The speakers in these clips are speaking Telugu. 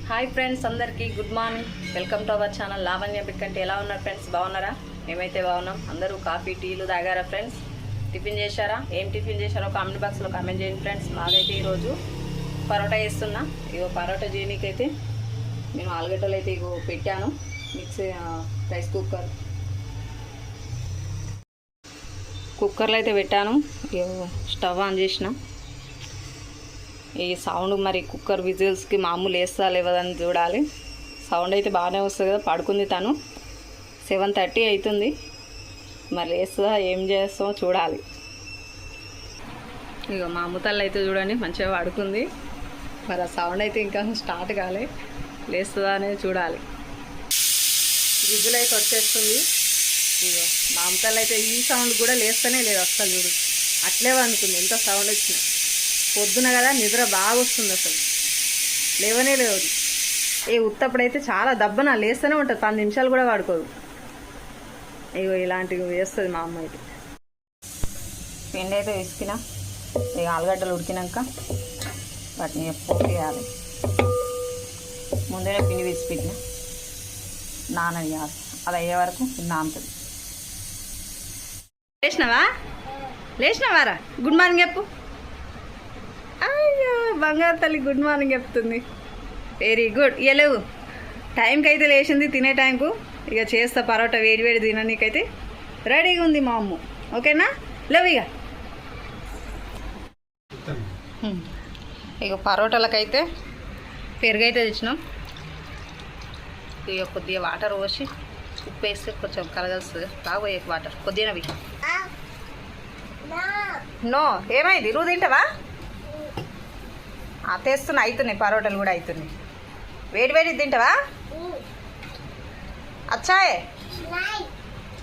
హాయ్ ఫ్రెండ్స్, అందరికీ good morning. Welcome to our channel Lavanya Bikkante. ఎలా ఉన్నారు ఫ్రెండ్స్? బాగున్నారా? మేమైతే బాగున్నాం. అందరూ కాఫీ టీలు తాగారా ఫ్రెండ్స్? టిఫిన్ చేశారా? ఏం టిఫిన్ చేశారో కామెంట్ బాక్స్లో కామెంట్ చేయండి ఫ్రెండ్స్. మాకైతే ఈరోజు పరోటా వేస్తున్నా. ఇగో పరోటా చేయనీకైతే నేను ఆలుగడ్డలు అయితే ఇగో పెట్టాను. మిక్సీ రైస్ కుక్కర్లో అయితే పెట్టాను. స్టవ్ ఆన్ చేసిన. ఈ సౌండ్ మరి కుక్కర్ విజిల్స్కి మామూలు వేస్తా లేవదని చూడాలి. సౌండ్ అయితే బాగానే వస్తుంది కదా. పడుకుంది తను. 7:30 అవుతుంది. మరి వేస్తుందా ఏం చేస్తామో చూడాలి. ఇక మా అమ్మతల్లి అయితే చూడండి మంచిగా పడుకుంది. మరి ఆ సౌండ్ అయితే ఇంకా స్టార్ట్ కాలే. లేస్తుందా అనేది చూడాలి. విజిల్ అయితే వచ్చేస్తుంది. ఇక మా అమ్మతల్లి అయితే ఈ సౌండ్ కూడా లేస్తూనే లేదు అసలు. చూడు అట్లే అనుకుంది ఎంత సౌండ్ వచ్చినా. పొద్దున కదా నిద్ర బాగా వస్తుంది అసలు. లేవనే లేవు. ఉత్తప్పుడైతే చాలా దబ్బన లేస్తూనే ఉంటుంది. 10 నిమిషాలు కూడా వాడుకోదు. ఇగో ఇలాంటివి వేస్తుంది మా అమ్మ అయితే. పిండి అయితే వేసుకున్న. ఇక ఆలుగడ్డలు ఉడికినాక వాటిని పోటీ వేయాలి. ముందే పిండి వేసి పెట్టిన నానయ్యాలి. అది అయ్యే వరకు నానుతుంది. లేచినావారా? గుడ్ మార్నింగ్ చెప్పు. అయ్యో బంగారు తల్లి గుడ్ మార్నింగ్ చెప్తుంది. Very good. ఇక లేవు, టైంకి అయితే లేచింది. తినే టైంకు ఇక చేస్తా పరోటా వేడి తిననీకైతే రెడీగా ఉంది మా అమ్మ. ఓకేనా? లేవు ఇక పరోటాలకైతే పెరుగైతే తెచ్చినాం. ఇక కొద్దిగా వాటర్ పోసి ఉప్పు వేస్తే కొంచెం కలగలుస్తుంది. బాగోయే వాటర్ కొద్దిగానవి. నో ఏమైంది? నువ్వు తింటావా? తెస్తున్నా. అవుతున్నాయి పరోటాలు కూడా అవుతున్నాయి. వేడి తింటావా? అచ్చాయే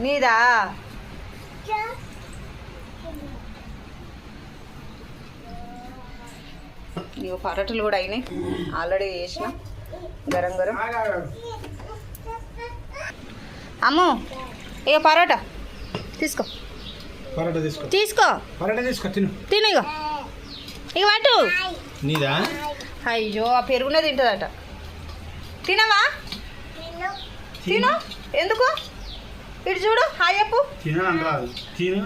నీదా? ఇక పరోటాలు కూడా అయినాయి. ఆల్రెడీ వేసిన గరం అమ్ము. ఇక పరోటా తీసుకో. తిను. ఇక వాటు నీదా? అయ్యో ఆ పెరుగునే తింటుందట. తినవా? తిను. ఎందుకు? ఇటు చూడు. హాయ్ చెప్పు.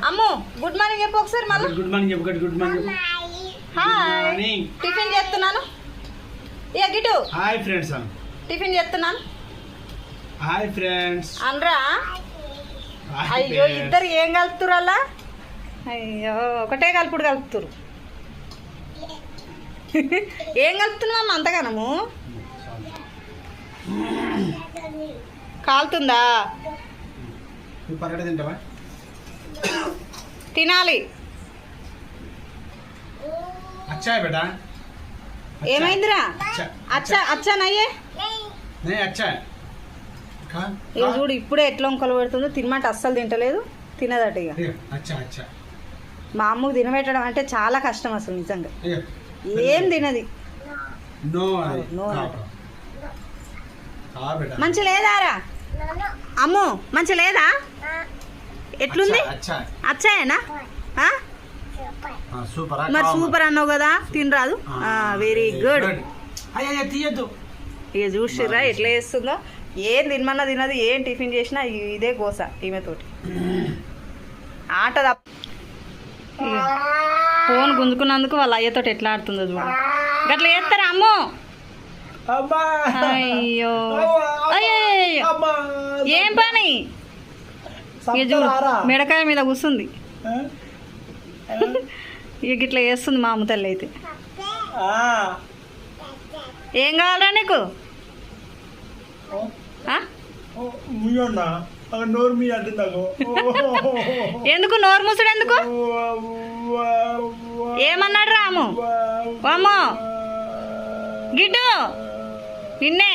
అమ్ము గుడ్ మార్నింగ్ చెప్పు ఒకసారి. మళ్ళీ గుడ్ మార్నింగ్ చెప్పు. Good morning. హాయ్. టిఫిన్ చేస్తున్నాను. ఇక గిటు. Hi friends. టిఫిన్ చేస్తున్నాను. హాయ్ ఫ్రెండ్స్ అనరా? అయ్యో ఇద్దరు ఏం కలుపుతురు అలా? అయ్యో ఒకటే కలుపుడు కలుపుతురు. ఏం కలుపుతున్నాం అంతగానము? కాలుతుందా? తినాలి. ఏమైందిరా? అచ్చా నయ్యే. ఇక చూడు ఇప్పుడే ఎట్లా వంకలు పెడుతుందో. తినమంటే అస్సలు తింటలేదు. తినదట. ఇక మా అమ్మకు తినబెట్టడం అంటే చాలా కష్టం అసలు నిజంగా. ఏం తినది. మంచి లేదారా అమ్మో? మంచి లేదా? ఎట్లుంది? అచ్చాయేనా? మరి సూపర్ అన్నావు కదా. తినరాదు. Very good. ఇక చూసిర్రా ఎట్లా చేస్తుందో. ఏం తినమన్నా తినదు. ఏం టిఫిన్ చేసినా ఇదే గోస ఈమెతోటి. ఆట తప్ప. ఫోన్ గుంజుకున్నందుకు వాళ్ళ అయ్యతోటి ఎట్లా ఆడుతుందో చూడు. గట్లా చేస్తారా అమ్మో? అయ్యో అయ్యో ఏం పని? మెడకాయ మీద కూర్చుంది. ఇక గిట్లా చేస్తుంది మా అమ్మ తల్లి అయితే. ఏం కావాలా నీకు? ఎందుకు నోరు మూసుడు? ఎందుకు? ఏమన్నాడు రాము? అమ్మో గిడ్డు నిన్నే.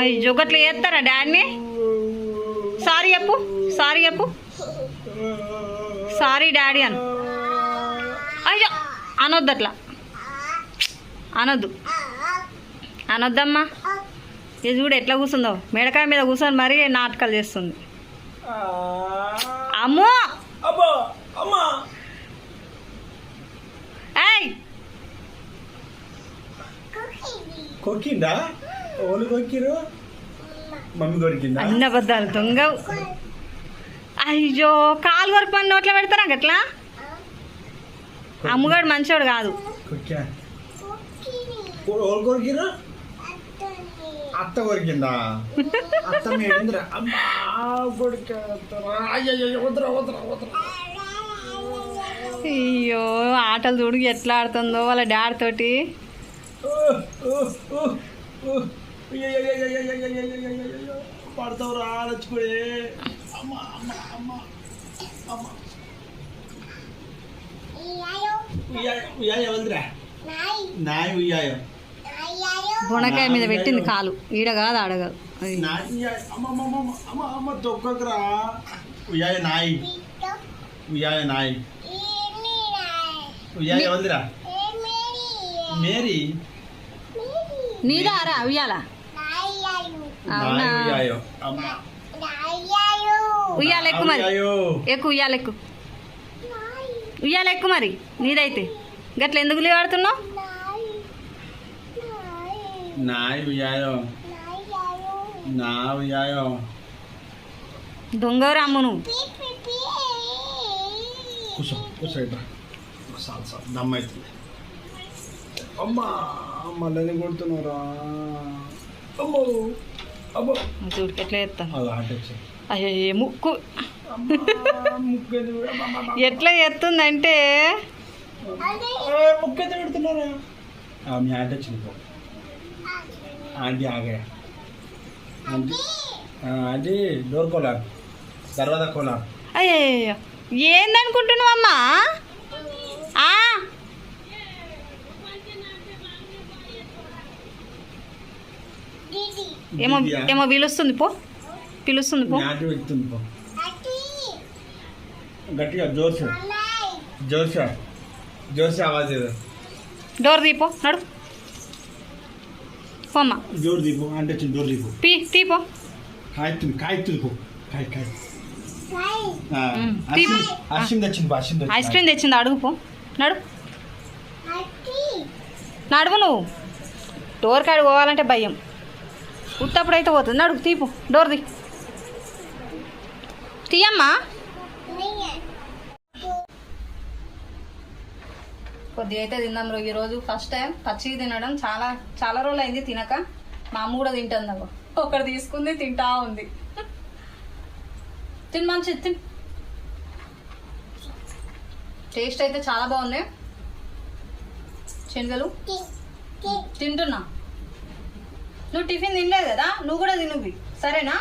అయ్యో గట్లా చేస్తారా డాడీని? సారీ చెప్పు. సారీ డాడీ అను. అయ్యో అనొద్దు. అట్లా అనొద్దమ్మా. ఇది చూడు ఎట్లా కూర్చుందో. మెడకాయ మీద కూర్చొని మరీ నాటకాలు చేస్తుంది. అమ్మో ఏయ్ కొక్కిందా ఓళ్ళు కొక్కిరు మమ్మీ కొరికిందా అన్న అబద్ధాలు దొంగ. అయ్యో కాలు వరకు పని నోట్లో పెడతారా గట్లా? అమ్మగాడు మంచోడు కాదు. కొక్కా ఓళ్ళు కొరికిరు అత్త కొరికిందా అత్త మేడిందిరా అమ్మా కొడుకురా అయ్యో వద్దురా వద్దురా వద్దురా అయ్యో ఆటలు చూడు ఎట్లా ఆడుతుందో వాళ్ళ డాడీ తోటి. పడతావు రాలొచ్చుకోడే అమ్మా అమ్మా అమ్మా అమ్మా ఉయ్యాయో వదిరా నాయ ఉయ్యాయో బుణకాయ మీద పెట్టింది కాలు, ఈడ కాదు ఆడ కాదు. అమ్మ తొక్కకురా ఉయ్యాయ నాయి ఉయ్యాయ నాయి ఉయ్యాయ వదిరా మేరీ నీదారా ఉయ్యాల? అవునా? ఉయ్యాయో అమ్మా ఉయ్యాల ఎక్కువ మరి, ఎక్కువ ఉయ్యాల ఎక్కువ, ఉయ్యాల ఎక్కువ మరి. నీదైతే గట్ల ఎందుకు లేవాడుతున్నావు? నాయి ఉయ్యాయో నా ఉయ్యాయో దొంగ రమ్ము నువ్వు. కూర్చో కూర్చో ఇట్లా సాల్ సాల్ దమ్మైతుంది అమ్మా మళ్ళీ కొడుతున్నారా అమ్మో అమ్మో చూడు ఎట్లా చేస్తాను. అది ఆటొచ్చు అయ్యో ముక్కు ఎట్లా ఎత్తుందంటే ముక్కెత్త పెడుతున్నారా మీ ఆంటీ వచ్చింది ఆంటీ ఆగా ఆంటీ ఆంటీ డోర్ కోలా దర్వాజా కోలా. అయ్యో ఏందనుకుంటున్నావు అమ్మా? ఏమో ఏమో పిలుస్తుంది పో, పిలుస్తుంది పో. ఆంటీ వెళ్తుంది పో గట్టిగా జోర్సే జోర్సే జోర్సే ఆవాజ్ ఏదో డోర్ దీపో నడు పోమ్మా. జోరు దీపు అంటే వచ్చింది జోరు దీపు తీపో. కాయతుంది కాయతుంది పో కాయ కాయ తీపో. అశ్విన్ తెచ్చింది పో అశ్విన్ ఐస్ క్రీమ్ తెచ్చింది అడుగు పో. నడు నడువు నువ్వు. డోర్ కాడికి పోవాలంటే భయం, ఉత్తప్పుడు అయితే పోతుంది. నడుగు తీపు, డోర్ తీయమ్మా. కొద్దిగా అయితే తిందాం ఈరోజు ఫస్ట్ టైం పచ్చిగా తినడం. చాలా చాలా రోజులు అయింది తినక. మా అమ్మ కూడా తింటుంది. అవ్వ ఒకటి తీసుకుంది తింటా ఉంది. తిని మంచిది తిని. టేస్ట్ అయితే చాలా బాగుంది. శనగలు తింటున్నా. నువ్వు టిఫిన్ తినలేదు కదా, నువ్వు కూడా తినువి సరేనా?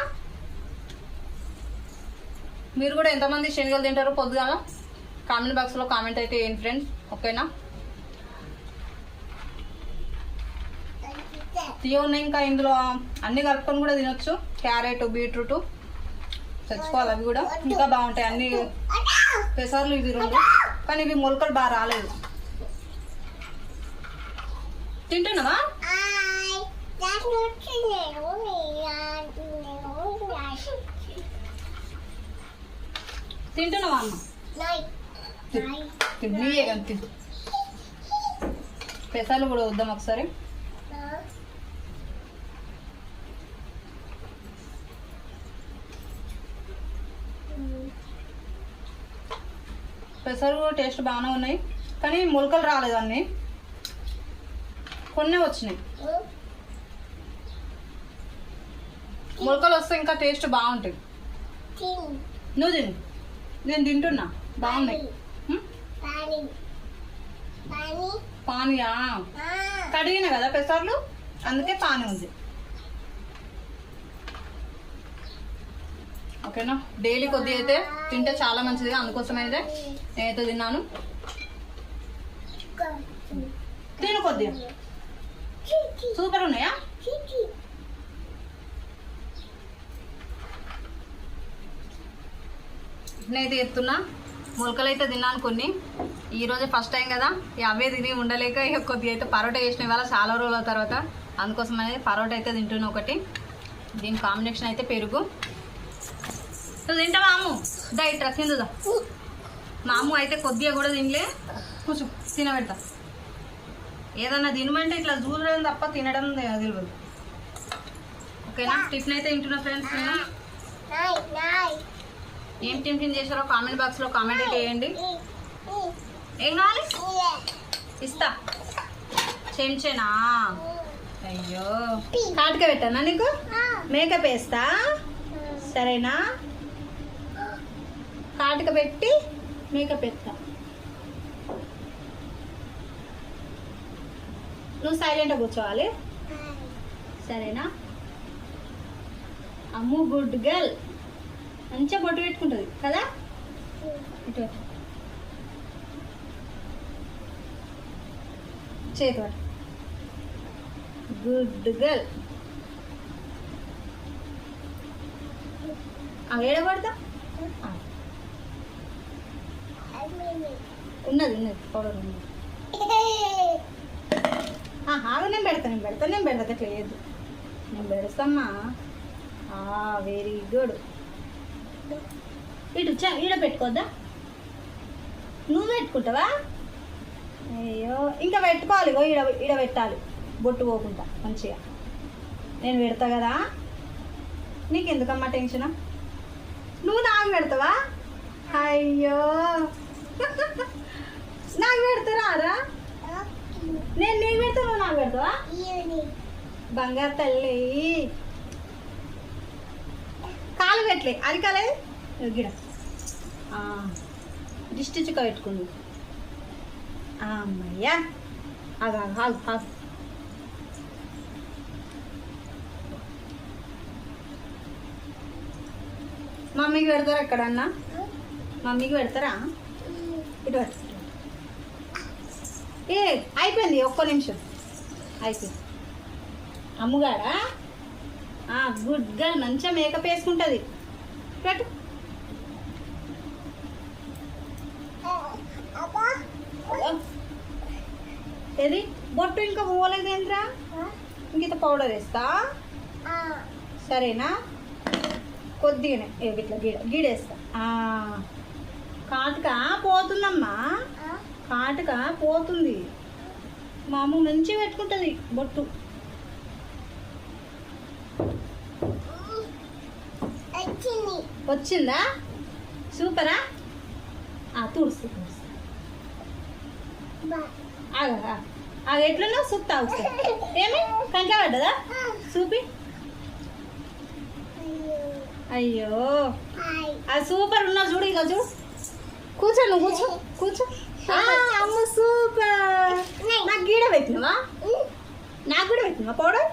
మీరు కూడా ఎంతమంది శనగలు తింటారో పొద్దుగాల కామెంట్ బాక్స్లో కామెంట్ అయితే ఏంటి ఫ్రెండ్స్, ఓకేనా? ఉన్నాయి ఇంకా ఇందులో అన్ని కలుపుకొని కూడా తినొచ్చు. క్యారెట్ బీట్రూట్ తెచ్చుకోవాలి, అవి కూడా ఇంకా బాగుంటాయి. అన్ని పెసర్లు ఇవి రెండు, కానీ ఇవి మొలకలు బాగా రాలేదు. తింటున్నావా? తింటున్నావా అమ్మ? నీయే కానీ తింటు. పెసర్లు కూడా వద్దాం ఒకసారి. పెసరు టేస్ట్ బాగానే ఉన్నాయి, కానీ మొలకలు రాలేదు. అన్నీ కొన్ని వచ్చినాయి. మొలకలు వస్తే ఇంకా టేస్ట్ బాగుంటాయి. నువ్వు తిను, నేను తింటున్నా. బాగున్నాయి. పానీయా? కడిగిన కదా పెసర్లు, అందుకే పానీ ఉంది. ఓకేనా? డైలీ కొద్దిగా అయితే తింటే చాలా మంచిది, అందుకోసం అయితే నేనైతే తిన్నాను. తిను కొద్దిగా. సూపర్ ఉన్నాయా? నేనైతే ఎత్తున్నా. మొలకలు అయితే తిన్నాను కొన్ని. ఈరోజే ఫస్ట్ టైం కదా, అవే తిని ఉండలేక ఇక కొద్దిగా అయితే పరోటా చేసిన ఇవాళ చాలా రోజుల తర్వాత, అందుకోసం అనేది పరోటా అయితే తింటున్నా ఒకటి. దీని కాంబినేషన్ అయితే పెరుగు. నువ్వు తింటావా అమ్ము? దా ఇట్రా తిందుదా. మా అమ్ము అయితే కొద్దిగా కూడా తినలే. కూర్చో తినబెడతా. ఏదన్నా తినమంటే ఇట్లా చూడడం తప్ప తినడం తెలియదు. ఓకేనా, టిఫిన్ అయితే తింటున్నా ఫ్రెండ్స్. నేను ఏం టిఫిన్ చేశారో కామెంట్ బాక్స్లో కామెంట్ చేయండి. ఏం కావాలి ఇస్తా. చెంచేనా? అయ్యో, కాటుక పెట్టానా నీకు? మేకప్ వేస్తా సరేనా? కాటుక పెట్టి మేకప్ వేస్తా. నువ్వు సైలెంట్గా కూర్చోవాలి సరేనా? అమ్ము గుడ్ గర్ల్. మంచిగా బొట్టు పెట్టుకుంటుంది కదా. ఇటు చేతి పట్టు. Good girl. ఏడబడతా ఉన్నది ఉన్నది పౌడర్ ఉన్నది. నేను పెడతా అట్లా లేదు. నేను పెడతామ్మా. Very good. ఇటు ఈడ పెట్టుకోద్దా? నువ్వు పెట్టుకుంటావా? అయ్యో, ఇంకా పెట్టుకోవాలి. ఈడ పెట్టాలి బొట్టు పోకుండా మంచిగా. నేను పెడతా కదా, నీకెందుకమ్మా టెన్షన్? నువ్వు నాకు పెడతావా? అయ్యో, నాకు పెడతారా? నేను నీకు పెడతా, నువ్వు నాకు పెడతావా? బంగారు తల్లి. కాలు పెట్టలే, అది కాలేదు గిడ. దిష్టి చుక్క పెట్టుకుంది. అమ్మయ్యా, ఆగు. మమ్మీకి పెడతారా ఎక్కడన్నా? మమ్మీకి పెడతారా? ఇటు అయిపోయింది. ఒక్క నిమిషం అయిపోయింది. అమ్ముగాడా? Good girl. మంచిగా మేకప్ వేసుకుంటుంది. పెట్టు. ఏది బొట్టు ఇంకా పోలేదేంద్రా? ఇంత పౌడర్ వేస్తా సరేనా? కొద్దిగానే ఇట్లా గీడేస్తా. కాటుక పోతుందమ్మా, కాటుక పోతుంది. మా అమ్మ మంచిగా పెట్టుకుంటుంది బొట్టు. వచ్చిందా? సూపరా? తుడుస్తు ఎట్లన్నా సూప్తా ఒకసారి. ఏమి కంట్లో పడ్డదా? చూపి. అయ్యో, అది సూపర్ ఉన్నా చూడు. ఇక చూడు, కూర్చో. నువ్వు కూర్చో. అమ్మ సూపర్. నాకు గీడ పెట్టినవా? నాకు కూడా పెట్టినవా పౌడర్?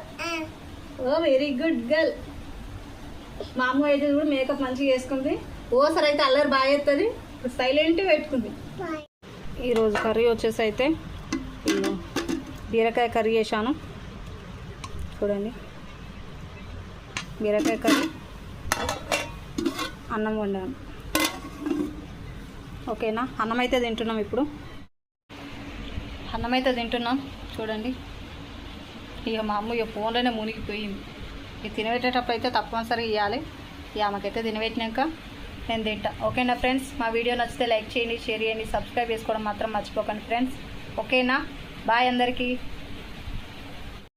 Very good girl. మా అమ్మ అయితే కూడా మేకప్ మంచిగా వేసుకుంది. ఓసారి అయితే అల్లరి బాగా చేస్తుంది. ఇప్పుడు సైలెంట్గా పెట్టుకుంది. ఈరోజు కర్రీ వచ్చేసి అయితే బీరకాయ కర్రీ చేశాను. చూడండి, బీరకాయ కర్రీ, అన్నం వండాను. ఓకేనా, అన్నం అయితే తింటున్నాం. ఇప్పుడు అన్నం అయితే తింటున్నాం. చూడండి, ఇక మా అమ్మ ఇక ఫోన్లోనే మునిగిపోయింది. ఇక తినబెట్టేటప్పుడు అయితే తప్పనిసరిగా ఇవ్వాలి. ఇక ఆమెకైతే తినబెట్టినాక నేను తింటా. ఓకేనా ఫ్రెండ్స్, మా వీడియో నచ్చితే లైక్ చేయండి, షేర్ చేయండి, సబ్స్క్రైబ్ చేసుకోవడం మాత్రం మర్చిపోకండి ఫ్రెండ్స్. ఓకేనా, బాయ్ అందరికీ.